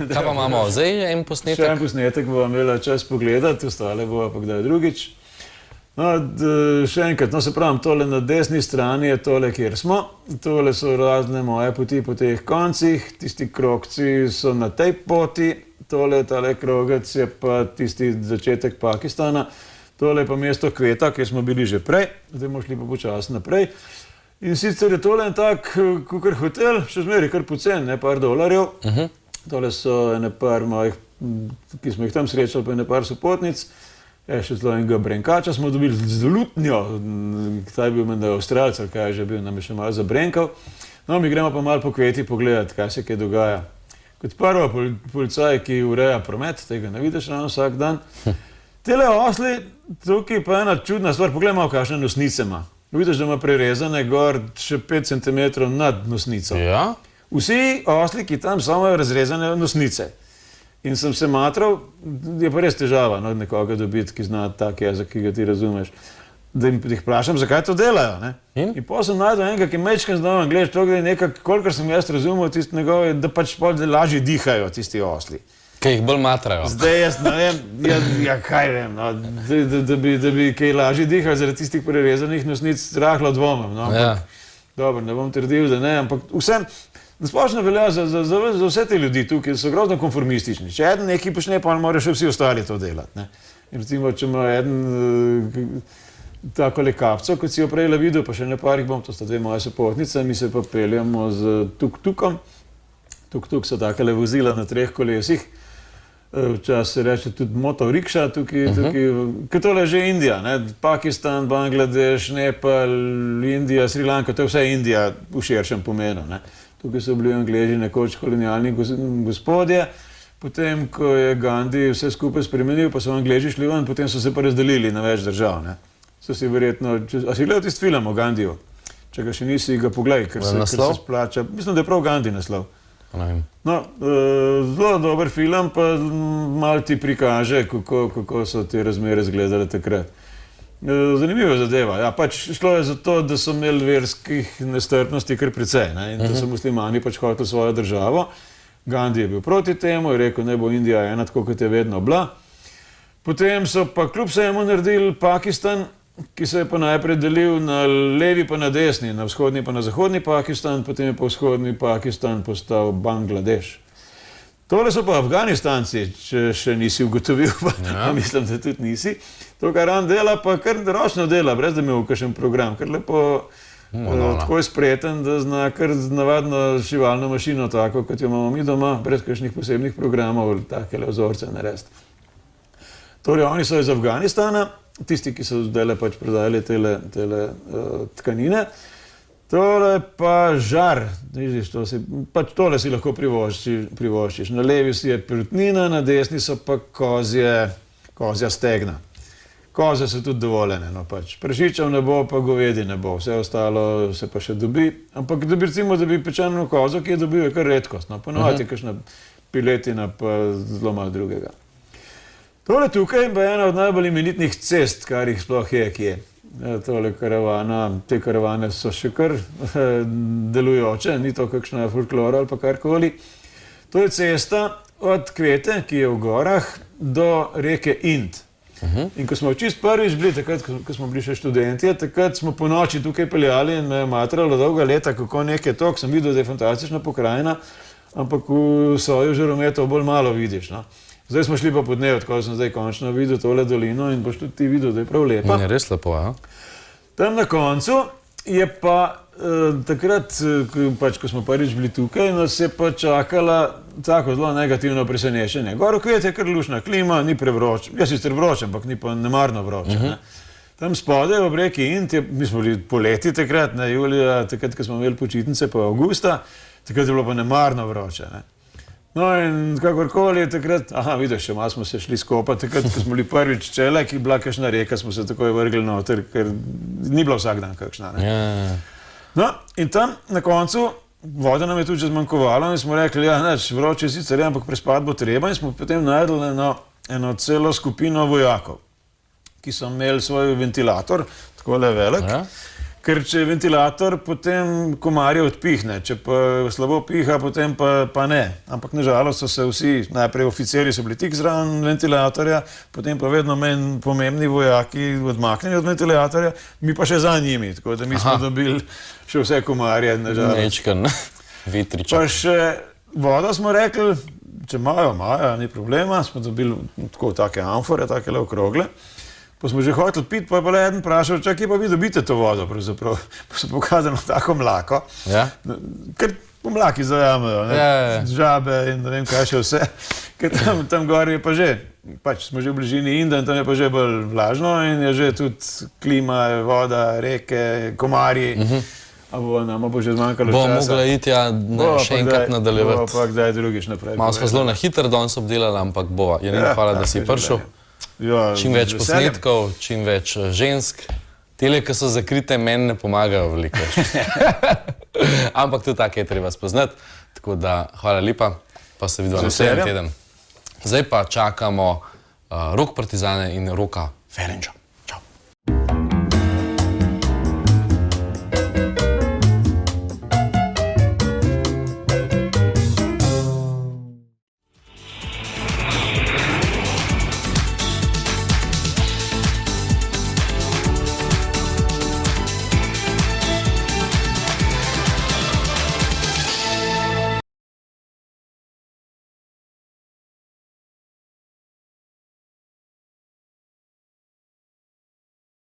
Kaj pa imamo zdaj, en posnetek? Še en posnetek bova imela čas pogledati, ostale bova pa kdaj drugič. No, še enkrat, no se pravim, tole na desni strani je tole, kjer smo. Tole so razne moje poti po teh koncih, tisti krogci so na tej poti, tole krogec je pa tisti začetek Pakistana, tole je pa mesto Kveta, kjer smo bili že prej, zdaj bomo šli pa počasno naprej. In sicer je tole en tak, kakor hotel, še zmeri kar pocen, ne, par $. Tole so ene par mojih, ki smo jih tam srečali, pa ene par sopotnic. Še zelo enega brenkača smo dobili z lutnjo, kaj je bil menda Avstralec, ali kaj je že bil, nam je še malo zabrenkal. No, mi gremo pa malo po Kveti pogledati, kaj se kaj dogaja. Kot prvo, policaj, ki ureja promet, tega ne vidiš ravno vsak dan. Tele osli, tukaj pa ena čudna stvar, poglej malo, kakšne nosnice ima. Vidiš, da ima prerezane gor še 5 cm nad nosnico. Ja? Vsi osli, ki tam so, imajo razrezane nosnice. In sem se matral, je pa res težava, no, nekoga dobiti, ki zna tak jezik, ki ga ti razumeš. Da jih vprašam, zakaj to delajo, ne? In potem sem najdel enega, ki mečkam znal angleš, to gre nekak, kolikor sem jaz razumel, tisti njegove, da pač lažje dihajo tisti osli. Kaj jih bolj matrajo. Zdaj jaz ne vem, ja kaj vem, no, da bi kaj lažje dihali zaradi tistih prerezanih nosnic, rahlo dvomim, no, ampak, dobro, ne bom trdil, da ne, ampak vsem, nasplošno velja za vse te ljudi tukaj, ki so grozno konformistični. Če eden nekaj počne, pa morajo še vsi ostali to delati, ne. In recimo, če ima eden takole kapco, kot si jo prej videl, pa še ne parih bom, to sta dve moje sopotnice, mi se pa peljamo z tuk-tukom. Tuk-tuk so takele vozila na 3 kolesih. Včasih se reče tudi motorikša, tukaj, ker tole je že Indija, ne? Pakistan, Bangladeš, Nepal, Indija, Sri Lanka, to je vse Indija v širšem pomenu, ne? Tukaj so bili Angleži nekoč kolonialni gospodje, potem, ko je Gandhi vse skupaj spremenil, pa so Angleži šli ven, potem so se pa razdelili na več držav, ne? So si verjetno, a si gledal tisti film o Gandhiju? Če ga še nisi, ga poglej, ker se splača. Mislim, da je prav Gandhi naslov. No, zelo dober film, pa malo ti prikaže, kako so te razmere izgledale takrat. Zanimiva zadeva, ja, pač šlo je za to, da so imeli verskih nestrpnosti kar precej, ne, in da so muslimani pač hoteli svojo državo. Gandhi je bil proti temu, je rekel, ne bo Indija ena, tako kot je vedno bila. Potem so pa kljub vsemu naredili Pakistan, ki se je pa najprej delil na levi pa na desni, na vzhodni pa na zahodni Pakistan, potem je pa vzhodni Pakistan postal Bangladeš. Tole so pa Afganistanci, če še nisi ugotovil, pa mislim, da tudi nisi. To, kar on dela, pa kar ročno dela, brez da imel kakšen program, kar lepo tako je spreten, da zna kar navadno šivalno mašino, tako kot jo imamo mi doma, brez kakšnih posebnih programov, takele vzorce narediti. Torej, oni so iz Afganistana, tisti, ki so zdaj pač prodajali tele tkanine. Tole pa žar, vidiš, pač tole si lahko privoščiš. Na levi si je perutnina, na desni so pa kozja stegna. Koze so tudi dovoljene, no pač. Prašičev ne bo, pa govedi ne bo, vse ostalo se pa še dobi. Ampak da bi recimo, da bi pečeno kozo, ki je dobil, je kar redkost, no, ponovati kakšna piletina, pa zelo malo drugega. Tole tukaj je ena od najbolj imenitnih cest, kar jih sploh je, kje. Tole karavana, te karavane so še kar delujoče, ni to kakšna folklora ali pa karkoli. To je cesta od Kvete, ki je v gorah, do reke Ind. In ko smo čist prvič bili, takrat, ko smo bili še študenti, takrat smo po noči tukaj peljali in me je matralo dolga leta, kako nekaj tok, sem videl, da je fantastična pokrajina, ampak v soju žarometov bolj malo vidiš, no. Zdaj smo šli pa po dnevu, tako sem zdaj končno videl tole dolino in boš tudi ti videl, da je prav lepa. Je res lepo, ja. Tam na koncu je pa takrat, pač, ko smo prvič bili tukaj, nas je pa čakala tako zelo negativno presenečenje. Gor v Kveti je kar lušna klima, ni prevroče, jaz sicer vroče, ampak ni pa nemarno vroče, ne. Tam spodaj ob reki Ind, mi smo bili poleti takrat, ne, julija, takrat, ko smo imeli počitnice, pa avgusta, takrat je bilo pa nemarno vroče, ne. No in kakorkoli je takrat, vidiš, še malo smo se šli skopati, takrat, ko smo bili prvič čele, ki je bila kakšna reka, smo se takoj vrgli noter, ker ni bila vsak dan kakšna, ne. No, in tam na koncu voda nam je tudi že zmanjkovalo in smo rekli, vroče sicer je, ampak prespati bo treba in smo potem najdeli eno celo skupino vojakov, ki so imeli svoj ventilator, takole velik, Ker če je ventilator, potem komarje odpihne, če pa slabo piha, potem pa ne. Ampak nažalost so se vsi, najprej oficiri so bili tik zraven ventilatorja, potem pa vedno manj pomembni vojaki odmaknjeni od ventilatorja, mi pa še za njimi, tako da mi smo dobili še vse komarje, nažalost. Mečken, vitriček. Pa še vodo smo rekli, če imajo, ni problema, smo dobili tako take amfore, take le okrogle. Pa smo že hoteli piti, pa je pa le eden vprašal, kje pa vi dobite to vodo, pravzaprav. Pa so pokazali tako mlako, Ja? ker po mlaki zajamejo, žabe in ne vem kaj še vse. Ker tam gori je pa že, pač smo že v bližini Inda in tam je pa že bolj vlažno in je že tudi klima, voda, reke, komarji. Nama bo že zmanjkalo časa. Bomo mogli iti še enkrat nadaljevati. Bo pa kdaj drugič naprej. Malo smo zelo na hitro danes obdelali, ampak bova. Janina, hvala, da si prišel. Čim več posnetkov, čim več žensk. Tele, ki so zakrite, meni ne pomagajo veliko. Ampak tudi tako je treba spoznati. Tako da hvala lepa, pa se vidimo naslednji teden. Zdaj pa čakamo Rok Partizane in Roka Ferenča.